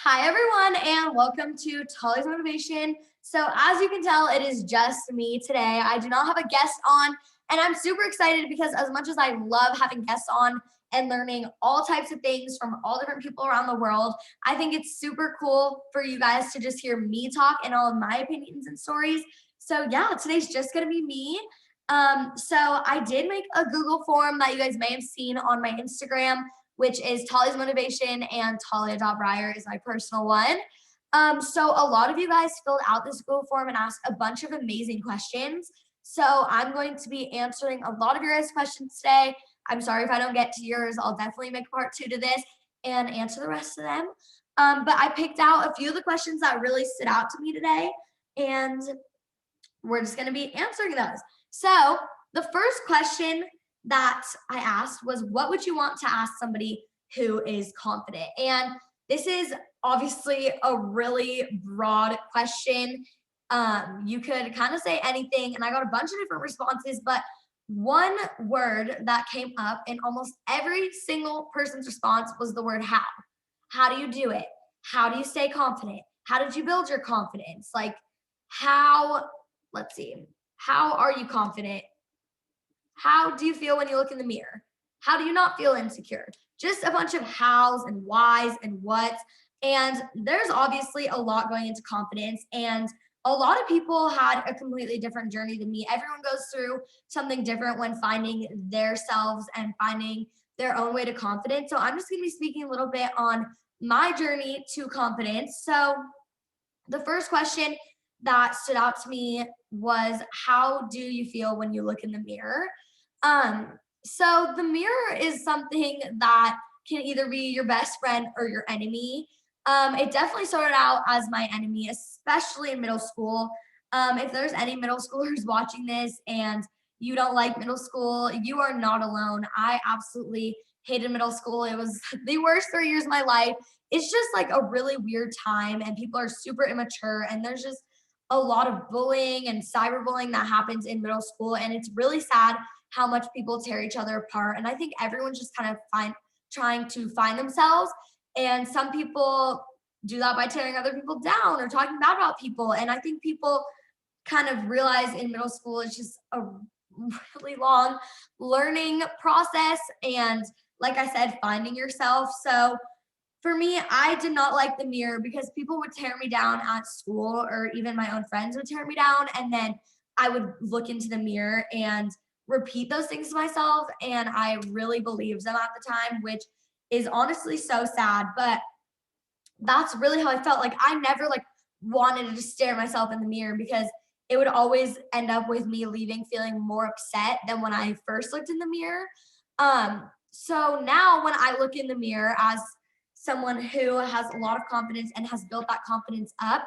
Hi, everyone, and welcome to Tully's Motivation. So, as you can tell, it is just me today. I do not have a guest on, and I'm super excited because, as much as I love having guests on and learning all types of things from all different people around the world, I think it's super cool for you guys to just hear me talk and all of my opinions and stories. So, yeah, today's just going to be me. So, I did make a Google form that you guys may have seen on my Instagram, which is Tali's Motivation, and Talia.Breyer is my personal one. So a lot of you guys filled out this Google form and asked a bunch of amazing questions. So I'm going to be answering a lot of your guys' questions today. I'm sorry if I don't get to yours. I'll definitely make part two to this and answer the rest of them. But I picked out a few of the questions that really stood out to me today, and we're just going to be answering those. So the first question that I asked was, what would you want to ask somebody who is confident? And this is obviously a really broad question. You could kind of say anything, and I got a bunch of different responses, but one word that came up in almost every single person's response was the word how. How do you do it? How do you stay confident? How did you build your confidence? Like, how, let's see, how are you confident? How do you feel when you look in the mirror? How do you not feel insecure? Just a bunch of hows and whys and whats. And there's obviously a lot going into confidence. And a lot of people had a completely different journey than me. Everyone goes through something different when finding their selves and finding their own way to confidence. So I'm just going to be speaking a little bit on my journey to confidence. So the first question that stood out to me was, how do you feel when you look in the mirror? So the mirror is something that can either be your best friend or your enemy. It definitely started out as my enemy, especially in middle school. If there's any middle schoolers watching this and you don't like middle school, you are not alone. I absolutely hated middle school. It was the worst 3 years of my life. It's just like a really weird time, and people are super immature, and there's just a lot of bullying and cyberbullying that happens in middle school. And it's really sad how much people tear each other apart. And I think everyone's just kind of trying to find themselves. And some people do that by tearing other people down or talking bad about people. And I think people kind of realize in middle school it's just a really long learning process. And like I said, finding yourself. So for me, I did not like the mirror because people would tear me down at school, or even my own friends would tear me down. And then I would look into the mirror and repeat those things to myself. And I really believed them at the time, which is honestly so sad. But that's really how I felt. Like, I never like wanted to just stare at myself in the mirror, because it would always end up with me leaving feeling more upset than when I first looked in the mirror. So now when I look in the mirror as someone who has a lot of confidence and has built that confidence up,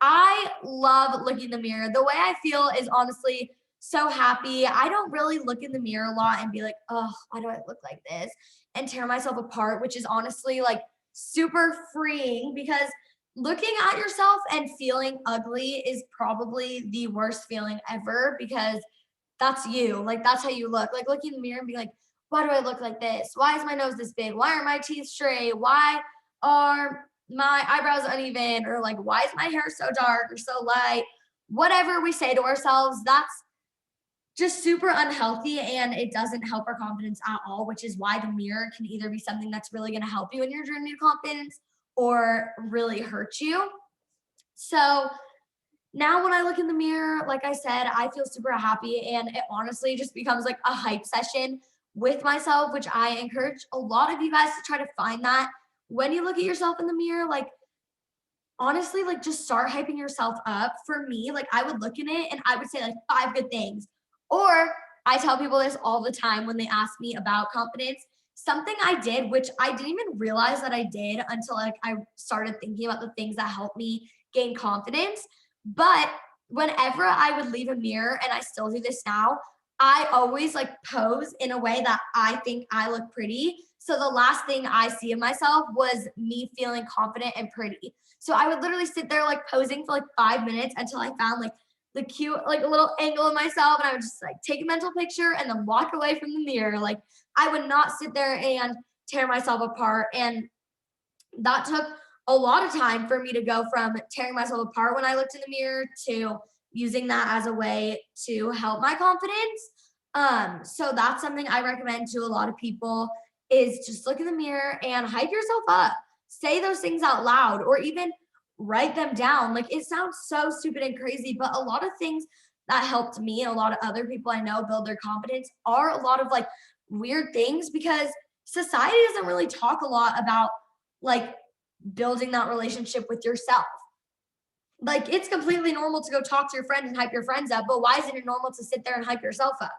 I love looking in the mirror. The way I feel is honestly so happy. I don't really look in the mirror a lot and be like, oh, why do I look like this? And tear myself apart, which is honestly like super freeing, because looking at yourself and feeling ugly is probably the worst feeling ever, because that's you. Like, that's how you look. Like, looking in the mirror and being like, why do I look like this? Why is my nose this big? Why are my teeth straight? Why are my eyebrows uneven? Or like, why is my hair so dark or so light? Whatever we say to ourselves, that's just super unhealthy, and it doesn't help our confidence at all, which is why the mirror can either be something that's really going to help you in your journey to confidence or really hurt you. So now when I look in the mirror, like I said, I feel super happy, and it honestly just becomes like a hype session with myself, which I encourage a lot of you guys to try to find that when you look at yourself in the mirror. Like, honestly, like, just start hyping yourself up. For me, like, I would look in it and I would say like 5 good things. Or I tell people this all the time when they ask me about confidence. Something I did, which I didn't even realize that I did until like I started thinking about the things that helped me gain confidence. But whenever I would leave a mirror, and I still do this now, I always like pose in a way that I think I look pretty. So the last thing I see of myself was me feeling confident and pretty. So I would literally sit there like posing for like 5 minutes until I found like the cute, like a little angle of myself. And I would just like take a mental picture and then walk away from the mirror. Like, I would not sit there and tear myself apart. And that took a lot of time for me to go from tearing myself apart when I looked in the mirror to using that as a way to help my confidence. So that's something I recommend to a lot of people is just look in the mirror and hype yourself up. Say those things out loud or even write them down. Like it sounds so stupid and crazy, but a lot of things that helped me and a lot of other people I know build their confidence are a lot of like weird things because society doesn't really talk a lot about like building that relationship with yourself. Like it's completely normal to go talk to your friends and hype your friends up, but why isn't it normal to sit there and hype yourself up?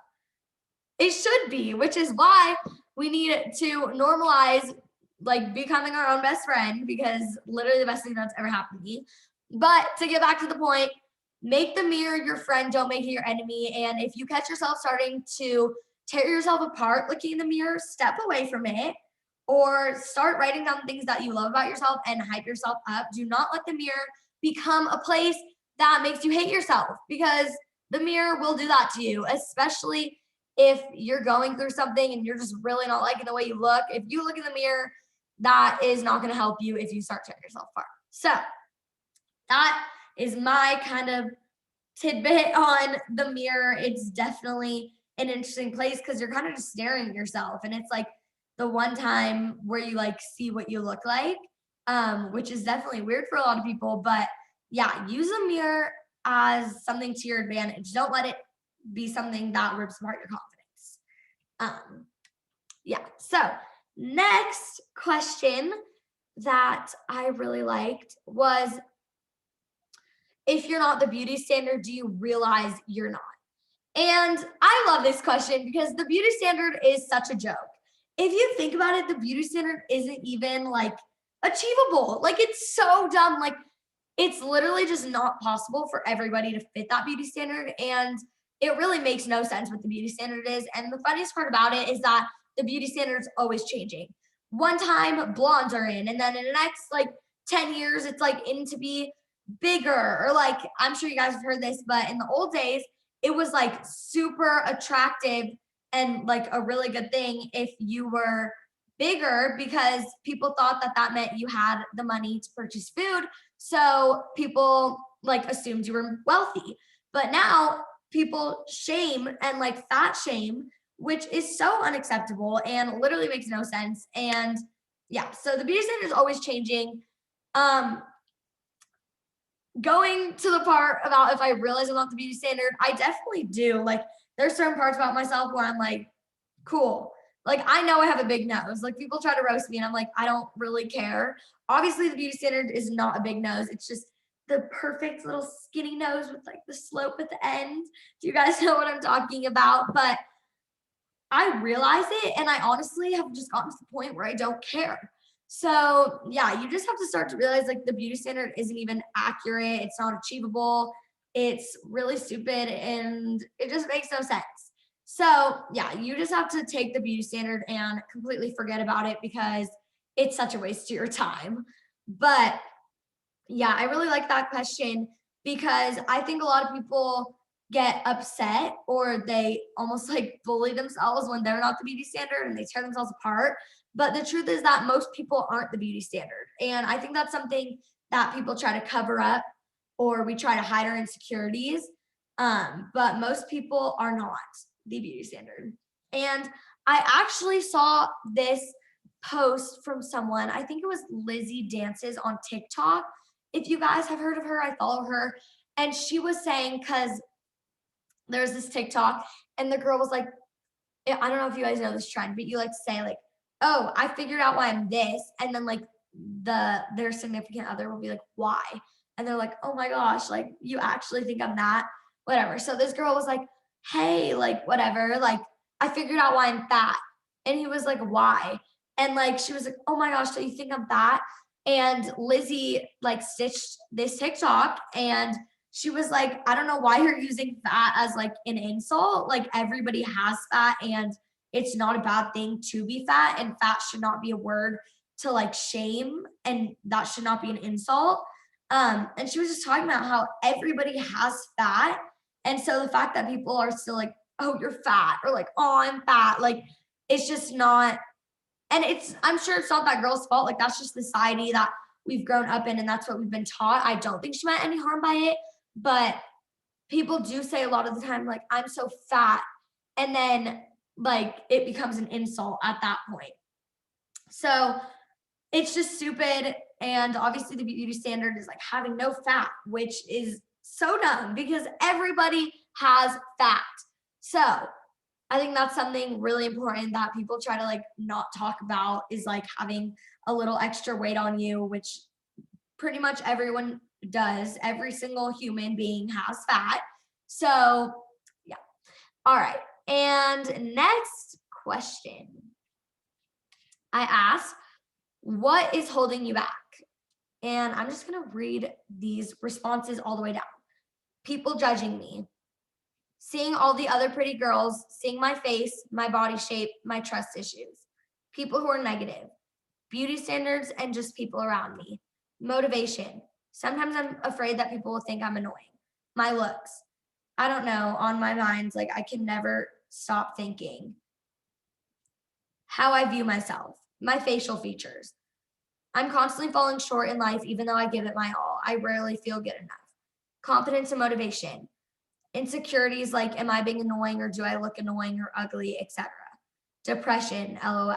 It should be, which is why we need to normalize like becoming our own best friend because literally the best thing that's ever happened to me. But to get back to the point, make the mirror your friend, don't make it your enemy. And if you catch yourself starting to tear yourself apart looking in the mirror, step away from it or start writing down things that you love about yourself and hype yourself up. Do not let the mirror become a place that makes you hate yourself because the mirror will do that to you, especially if you're going through something and you're just really not liking the way you look. If you look in the mirror, that is not going to help you if you start tearing yourself apart. So that is my kind of tidbit on the mirror. It's definitely an interesting place because you're kind of just staring at yourself. And it's like the one time where you like see what you look like, which is definitely weird for a lot of people. But yeah, use a mirror as something to your advantage. Don't let it be something that rips apart your confidence. Yeah. So next question that I really liked was, if you're not the beauty standard, do you realize you're not? And I love this question because the beauty standard is such a joke. If you think about it, the beauty standard isn't even like achievable. Like it's so dumb. Like it's literally just not possible for everybody to fit that beauty standard. And it really makes no sense what the beauty standard is. And the funniest part about it is that the beauty standard is always changing. One time blondes are in, and then in the next like 10 years, it's like in to be bigger. Or like, I'm sure you guys have heard this, but in the old days, it was like super attractive and like a really good thing if you were bigger because people thought that that meant you had the money to purchase food. So people like assumed you were wealthy. But now people shame and like fat shame, which is so unacceptable and literally makes no sense. And yeah, so the beauty standard is always changing. Going to the part about if I realize I'm not the beauty standard, I definitely do. Like there's certain parts about myself where I'm like, cool. Like I know I have a big nose. Like people try to roast me and I'm like, I don't really care. Obviously the beauty standard is not a big nose. It's just the perfect little skinny nose with like the slope at the end. Do you guys know what I'm talking about? But I realize it and I honestly have just gotten to the point where I don't care. So yeah, you just have to start to realize like the beauty standard isn't even accurate. It's not achievable. It's really stupid and it just makes no sense. So yeah, you just have to take the beauty standard and completely forget about it because it's such a waste of your time. But yeah, I really like that question because I think a lot of people get upset or they almost like bully themselves when they're not the beauty standard and they tear themselves apart. But the truth is that most people aren't the beauty standard. And I think that's something that people try to cover up or we try to hide our insecurities. But most people are not the beauty standard. And I actually saw this post from someone, I think it was Lizzie Dances on TikTok. If you guys have heard of her, I follow her. And she was saying, because there's this TikTok, and the girl was like, I don't know if you guys know this trend, but you like to say like, oh, I figured out why I'm this. And then like their significant other will be like, why? And they're like, oh my gosh, like you actually think I'm that? Whatever. So this girl was like, hey, like whatever, like I figured out why I'm fat. And he was like, why? And like she was like, oh my gosh, so you think I'm fat? And Lizzie like stitched this TikTok and she was like, I don't know why you're using fat as like an insult. Like everybody has fat and it's not a bad thing to be fat, and fat should not be a word to like shame, and that should not be an insult. And she was just talking about how everybody has fat. And so the fact that people are still like, oh, you're fat, or like, oh, I'm fat, like it's just not, and I'm sure it's not that girl's fault. Like that's just society that we've grown up in and that's what we've been taught. I don't think she meant any harm by it, but people do say a lot of the time, like, I'm so fat. And then like it becomes an insult at that point. So it's just stupid. And obviously the beauty standard is like having no fat, which is so dumb because everybody has fat. So I think that's something really important that people try to like not talk about, is like having a little extra weight on you, which pretty much everyone does. Every single human being has fat. So yeah. All right. And next question I asked, what is holding you back? And I'm just going to read these responses all the way down. People judging me, seeing all the other pretty girls, seeing my face, my body shape, my trust issues, people who are negative, beauty standards, and just people around me, motivation. Sometimes I'm afraid that people will think I'm annoying. My looks. I don't know, on my mind, like I can never stop thinking. How I view myself, my facial features. I'm constantly falling short in life, even though I give it my all. I rarely feel good enough. Confidence and motivation. Insecurities like, am I being annoying or do I look annoying or ugly, etc. Depression, LOL.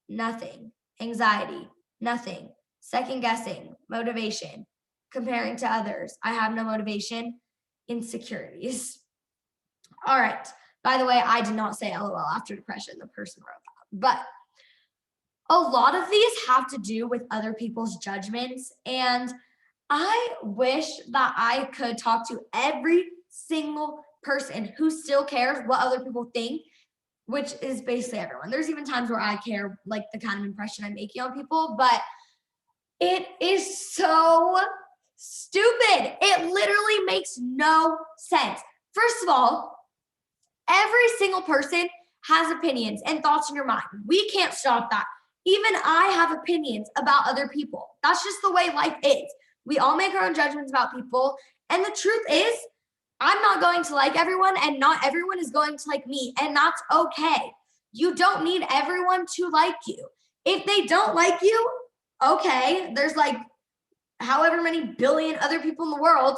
Nothing. Anxiety, nothing. Second guessing, motivation. Comparing to others. I have no motivation. Insecurities. All right. By the way, I did not say LOL after depression. The person wrote that. But a lot of these have to do with other people's judgments. And I wish that I could talk to every single person who still cares what other people think, which is basically everyone. There's even times where I care, like the kind of impression I'm making on people, but it is so stupid. It literally makes no sense. First of all, every single person has opinions and thoughts in your mind. We can't stop that. Even I have opinions about other people. That's just the way life is. We all make our own judgments about people. And the truth is, I'm not going to like everyone, and not everyone is going to like me. And that's okay. You don't need everyone to like you. If they don't like you, okay, there's like however many billion other people in the world,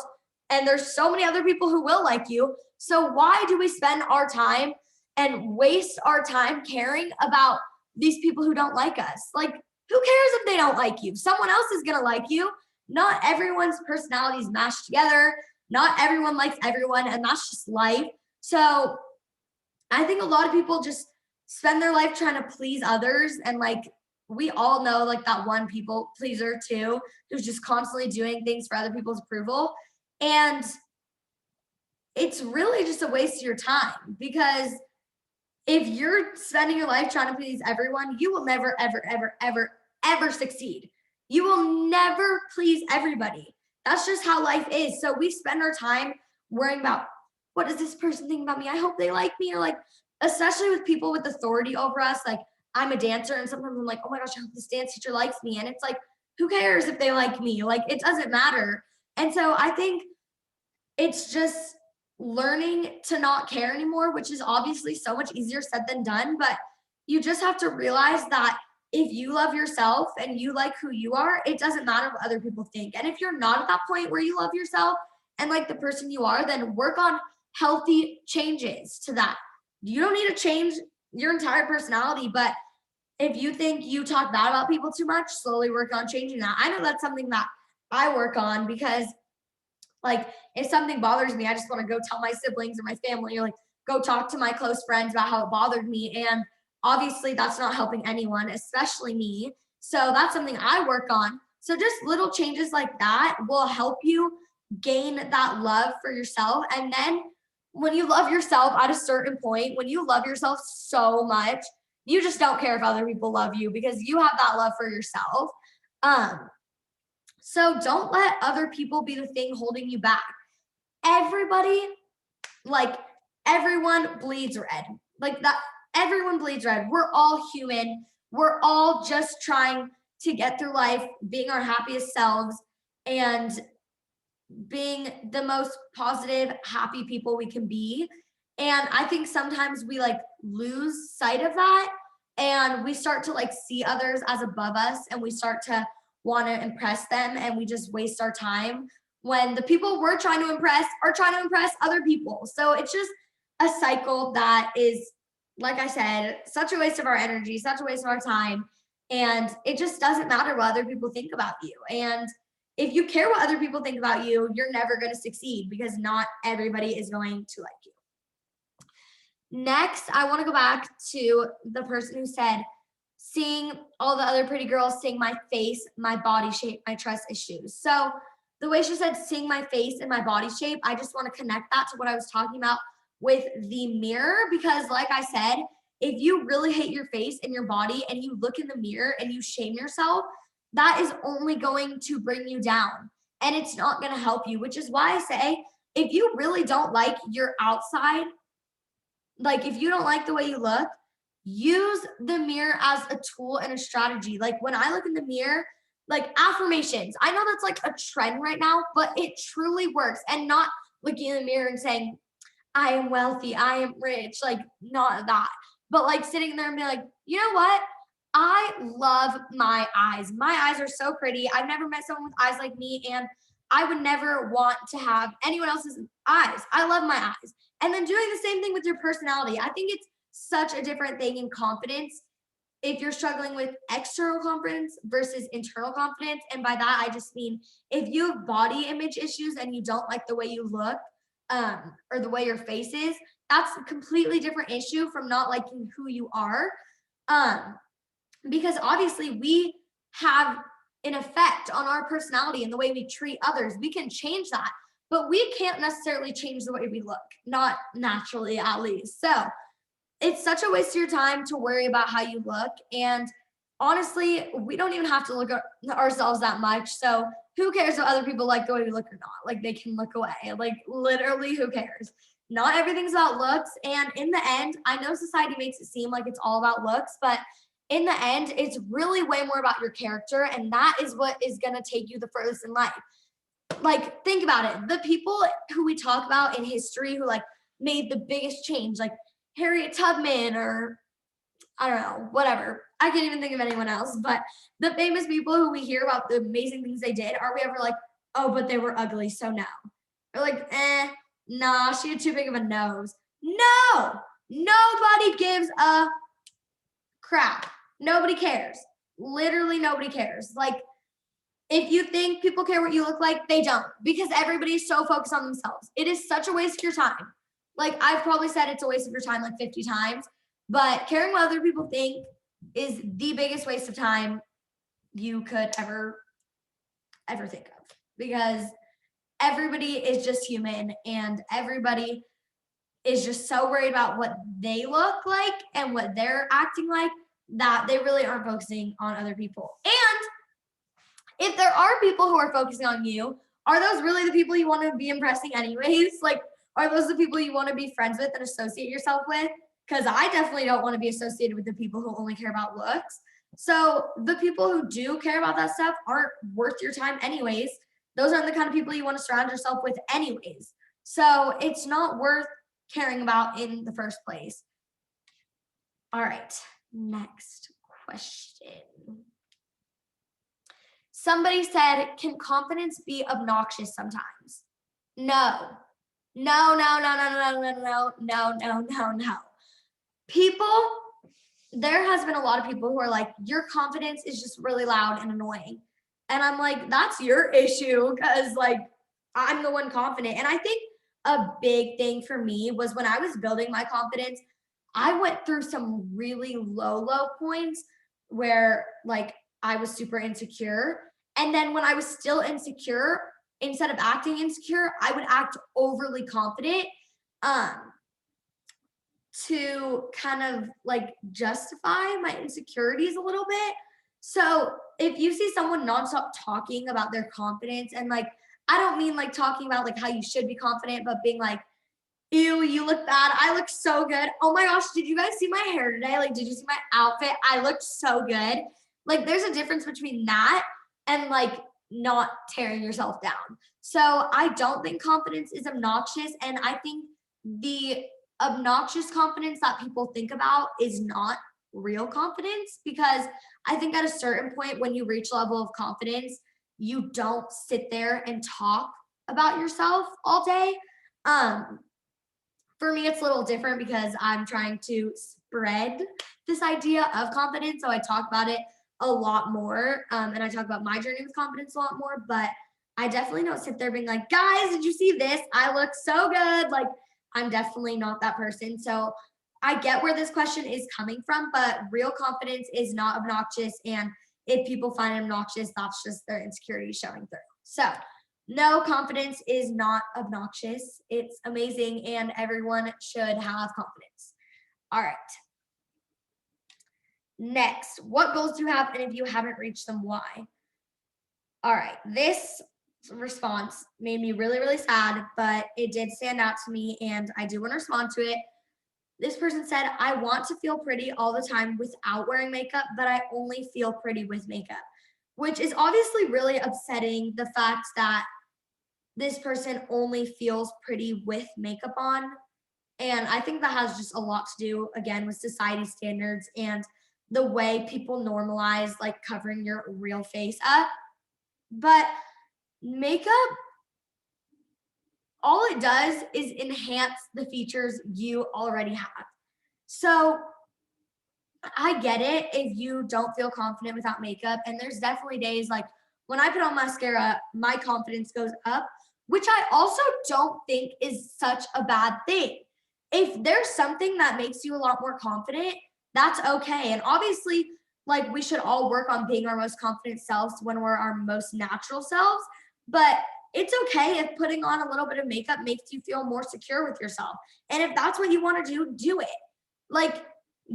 and there's so many other people who will like you. So why do we spend our time and waste our time caring about these people who don't like us? Like, who cares if they don't like you? Someone else is gonna like you. Not everyone's personalities mashed together. Not everyone likes everyone, and that's just life. So I think a lot of people just spend their life trying to please others, and like we all know like that one people pleaser too, who's just constantly doing things for other people's approval. And it's really just a waste of your time, because if you're spending your life trying to please everyone, you will never, ever, ever, ever, ever succeed. You will never please everybody. That's just how life is. So we spend our time worrying about, what does this person think about me? I hope they like me. Or like, especially with people with authority over us, like I'm a dancer and sometimes I'm like, oh my gosh, I hope this dance teacher likes me. And it's like, who cares if they like me? Like, it doesn't matter. And so I think it's just learning to not care anymore, which is obviously so much easier said than done. But you just have to realize that if you love yourself and you like who you are, it doesn't matter what other people think. And if you're not at that point where you love yourself and like the person you are, then work on healthy changes to that. You don't need to change your entire personality, but if you think you talk bad about people too much, slowly work on changing that. I know that's something that I work on, because like if something bothers me, I just want to go tell my siblings or my family, or like go talk to my close friends about how it bothered me. And obviously that's not helping anyone, especially me. So that's something I work on. So just little changes like that will help you gain that love for yourself. And then when you love yourself at a certain point, when you love yourself so much, you just don't care if other people love you, because you have that love for yourself. So don't let other people be the thing holding you back. Everybody, like everyone bleeds red. Like that, everyone bleeds red. We're all human. We're all just trying to get through life, being our happiest selves and being the most positive, happy people we can be. And I think sometimes we like lose sight of that, and we start to like see others as above us, and we start to want to impress them and we just waste our time when the people we're trying to impress are trying to impress other people. So it's just a cycle that is, like I said, such a waste of our energy, such a waste of our time. And it just doesn't matter what other people think about you. And if you care what other people think about you, you're never going to succeed because not everybody is going to like you. Next, I want to go back to the person who said, seeing all the other pretty girls, seeing my face, my body shape, my trust issues. So the way she said, seeing my face and my body shape, I just want to connect that to what I was talking about with the mirror, because like I said, if you really hate your face and your body and you look in the mirror and you shame yourself, that is only going to bring you down and it's not going to help you, which is why I say, if you really don't like your outside, like if you don't like the way you look, use the mirror as a tool and a strategy. Like when I look in the mirror, like affirmations, I know that's like a trend right now, but it truly works. And not looking in the mirror and saying, I am wealthy, I am rich, like not that. But like sitting there and be like, you know what? I love my eyes. My eyes are so pretty. I've never met someone with eyes like me, and I would never want to have anyone else's eyes. I love my eyes. And then doing the same thing with your personality. I think it's such a different thing in confidence if you're struggling with external confidence versus internal confidence. And by that, I just mean if you have body image issues and you don't like the way you look, or the way your face is, that's a completely different issue from not liking who you are. Because obviously we have an effect on our personality and the way we treat others. We can change that, but we can't necessarily change the way we look, not naturally at least. So it's such a waste of your time to worry about how you look. And honestly, we don't even have to look at ourselves that much. So who cares if other people like the way we look or not? Like they can look away. Like literally, who cares? Not everything's about looks. And in the end, I know society makes it seem like it's all about looks, but in the end, it's really way more about your character. And that is what is going to take you the furthest in life. Like, think about it. The people who we talk about in history who like made the biggest change, like Harriet Tubman or I don't know, whatever. I can't even think of anyone else, but the famous people who we hear about the amazing things they did, are we ever like, oh, but they were ugly, so no? Or like, nah, she had too big of a nose. No, nobody gives a crap. Nobody cares. Literally nobody cares. Like, if you think people care what you look like, they don't, because everybody's so focused on themselves. It is such a waste of your time. Like, I've probably said it's a waste of your time like 50 times, but caring what other people think is the biggest waste of time you could ever think of, because everybody is just human and everybody is just so worried about what they look like and what they're acting like that they really aren't focusing on other people. And if there are people who are focusing on you, are those really the people you want to be impressing anyways? Like, are those the people you want to be friends with and associate yourself with? Because I definitely don't want to be associated with the people who only care about looks. So the people who do care about that stuff aren't worth your time anyways. Those aren't the kind of people you want to surround yourself with anyways. So it's not worth caring about in the first place. All right, next question. Somebody said, can confidence be obnoxious sometimes? No. No, no, no, no, no, no, no, no, no, no, no. People, there has been a lot of people who are like, your confidence is just really loud and annoying. And I'm like, that's your issue, because like I'm the one confident. And I think a big thing for me was when I was building my confidence, I went through some really low points where like I was super insecure. And then when I was still insecure, instead of acting insecure, I would act overly confident to kind of like justify my insecurities a little bit. So if you see someone nonstop talking about their confidence, and like, I don't mean like talking about like how you should be confident, but being like, ew, you look bad. I look so good. Oh my gosh, did you guys see my hair today? Like, did you see my outfit? I looked so good. Like, there's a difference between that and like not tearing yourself down. So I don't think confidence is obnoxious. And I think the obnoxious confidence that people think about is not. real confidence, because I think at a certain point when you reach a level of confidence, you don't sit there and talk about yourself all day. Um, for me, it's a little different because I'm trying to spread this idea of confidence. So I talk about it a lot more. And I talk about my journey with confidence a lot more. But I definitely don't sit there being like, guys, did you see this? I look so good. Like, I'm definitely not that person. So I get where this question is coming from, but real confidence is not obnoxious. And if people find it obnoxious, that's just their insecurity showing through. So no, confidence is not obnoxious. It's amazing, and everyone should have confidence. All right. Next, what goals do you have? And if you haven't reached them, why? All right. This response made me really, really sad, but it did stand out to me, and I do want to respond to it. This person said, I want to feel pretty all the time without wearing makeup, but I only feel pretty with makeup, which is obviously really upsetting, the fact that this person only feels pretty with makeup on. And I think that has just a lot to do, again, with society standards and the way people normalize like covering your real face up. But makeup, all it does is enhance the features you already have. So I get it if you don't feel confident without makeup. And there's definitely days like when I put on mascara, my confidence goes up, which I also don't think is such a bad thing. If there's something that makes you a lot more confident, that's okay. And obviously, like we should all work on being our most confident selves when we're our most natural selves. But it's okay if putting on a little bit of makeup makes you feel more secure with yourself. And if that's what you want to do it. Like,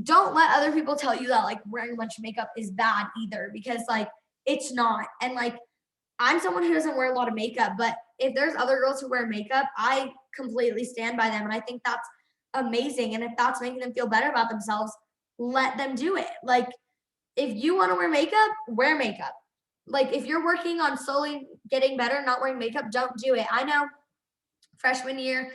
don't let other people tell you that like wearing a bunch of makeup is bad either, because like it's not. And like I'm someone who doesn't wear a lot of makeup, but if there's other girls who wear makeup, I completely stand by them. And I think that's amazing. And if that's making them feel better about themselves, let them do it. Like if you want to wear makeup, wear makeup. Like if you're working on slowly getting better, not wearing makeup, don't do it. I know freshman year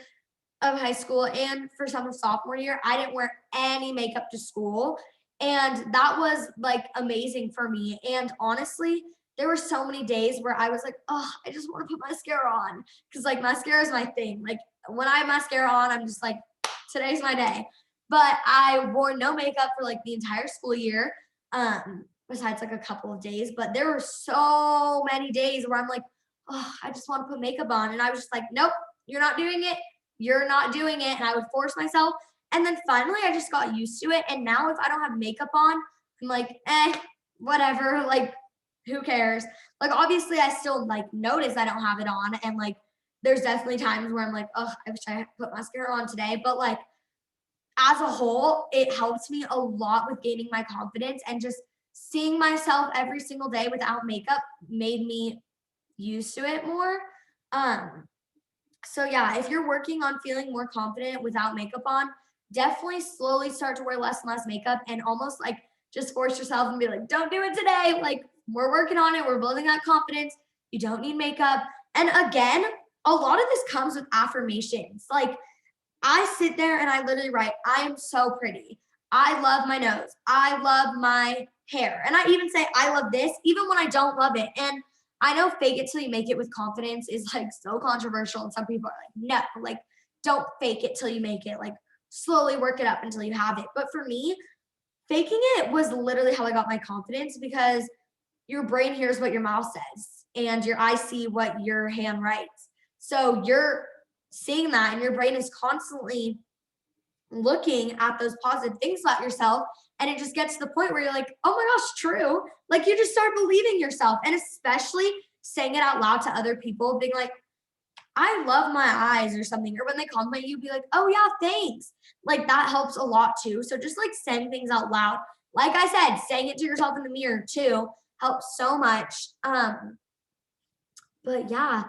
of high school and for some of sophomore year, I didn't wear any makeup to school. And that was like amazing for me. And honestly, there were so many days where I was like, oh, I just want to put mascara on. Cause like mascara is my thing. Like when I have mascara on, I'm just like, today's my day. But I wore no makeup for like the entire school year. Besides like a couple of days. But there were so many days where I'm like, oh, I just want to put makeup on. And I was just like, nope, you're not doing it. You're not doing it. And I would force myself. And then finally I just got used to it. And now if I don't have makeup on, I'm like, whatever. Like, who cares? Like, obviously I still like notice I don't have it on. And like, there's definitely times where I'm like, oh, I wish I had put mascara on today. But like, as a whole, it helps me a lot with gaining my confidence, and just seeing myself every single day without makeup made me used to it more. So yeah, if you're working on feeling more confident without makeup on, definitely slowly start to wear less and less makeup, and almost like just force yourself and be like, don't do it today. Like we're working on it. We're building that confidence. You don't need makeup. And again, a lot of this comes with affirmations. Like I sit there and I literally write, I am so pretty. I love my nose. I love my hair. And I even say, I love this, even when I don't love it. And I know fake it till you make it with confidence is like so controversial. And some people are like, no, like don't fake it till you make it. Like slowly work it up until you have it. But for me, faking it was literally how I got my confidence, because your brain hears what your mouth says and your eyes see what your hand writes. So you're seeing that, and your brain is constantly looking at those positive things about yourself, and it just gets to the point where you're like, oh my gosh, true. Like you just start believing yourself, and especially saying it out loud to other people, being like, I love my eyes or something, or when they compliment you, be like, oh yeah, thanks. Like that helps a lot too. So just like saying things out loud, like I said, saying it to yourself in the mirror too helps so much. But yeah,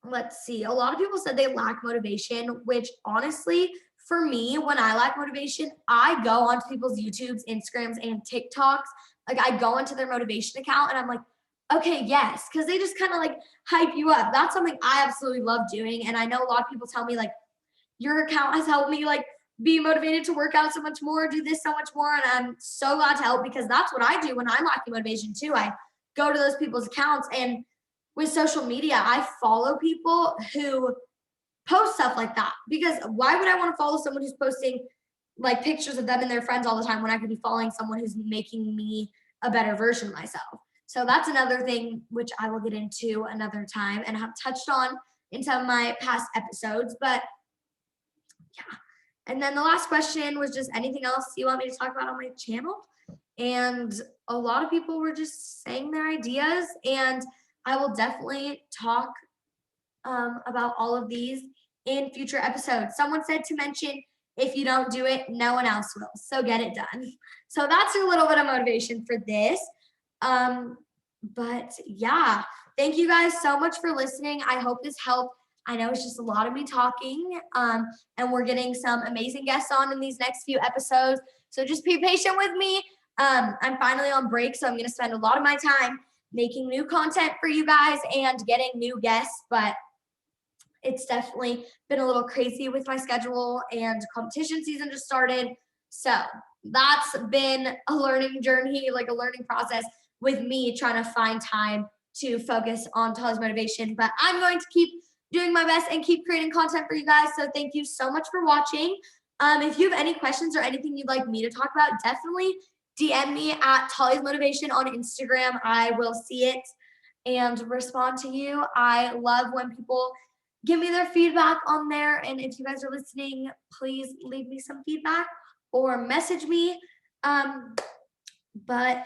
let's see. A lot of people said they lack motivation, which honestly, for me, when I lack motivation, I go onto people's YouTubes, Instagrams, and TikToks. Like I go into their motivation account and I'm like, okay, yes, because they just kind of like hype you up. That's something I absolutely love doing. And I know a lot of people tell me like, your account has helped me like be motivated to work out so much more, do this so much more. And I'm so glad to help because that's what I do when I'm lacking motivation too. I go to those people's accounts, and with social media, I follow people who post stuff like that, because why would I want to follow someone who's posting like pictures of them and their friends all the time when I could be following someone who's making me a better version of myself? So that's another thing which I will get into another time and have touched on in some of my past episodes. But yeah. And then the last question was just anything else you want me to talk about on my channel? And a lot of people were just saying their ideas, and I will definitely talk about all of these in future episodes. Someone said to mention, if you don't do it, no one else will. So get it done. So that's a little bit of motivation for this. But yeah, thank you guys so much for listening. I hope this helped. I know it's just a lot of me talking, and we're getting some amazing guests on in these next few episodes. So just be patient with me. I'm finally on break, so I'm going to spend a lot of my time making new content for you guys and getting new guests. But it's definitely been a little crazy with my schedule, and competition season just started. So that's been a learning journey, like a learning process with me trying to find time to focus on Tali's motivation. But I'm going to keep doing my best and keep creating content for you guys. So thank you so much for watching. If you have any questions or anything you'd like me to talk about, definitely DM me at Tali's Motivation on Instagram. I will see it and respond to you. I love when people give me their feedback on there. And if you guys are listening, please leave me some feedback or message me. But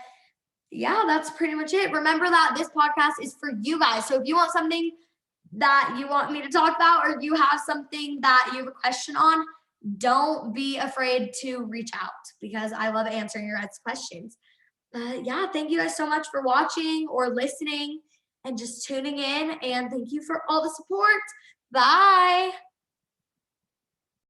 yeah, that's pretty much it. Remember that this podcast is for you guys. So if you want something that you want me to talk about, or you have something that you have a question on, don't be afraid to reach out, because I love answering your guys' questions. But yeah, thank you guys so much for watching or listening and just tuning in. And thank you for all the support. Bye.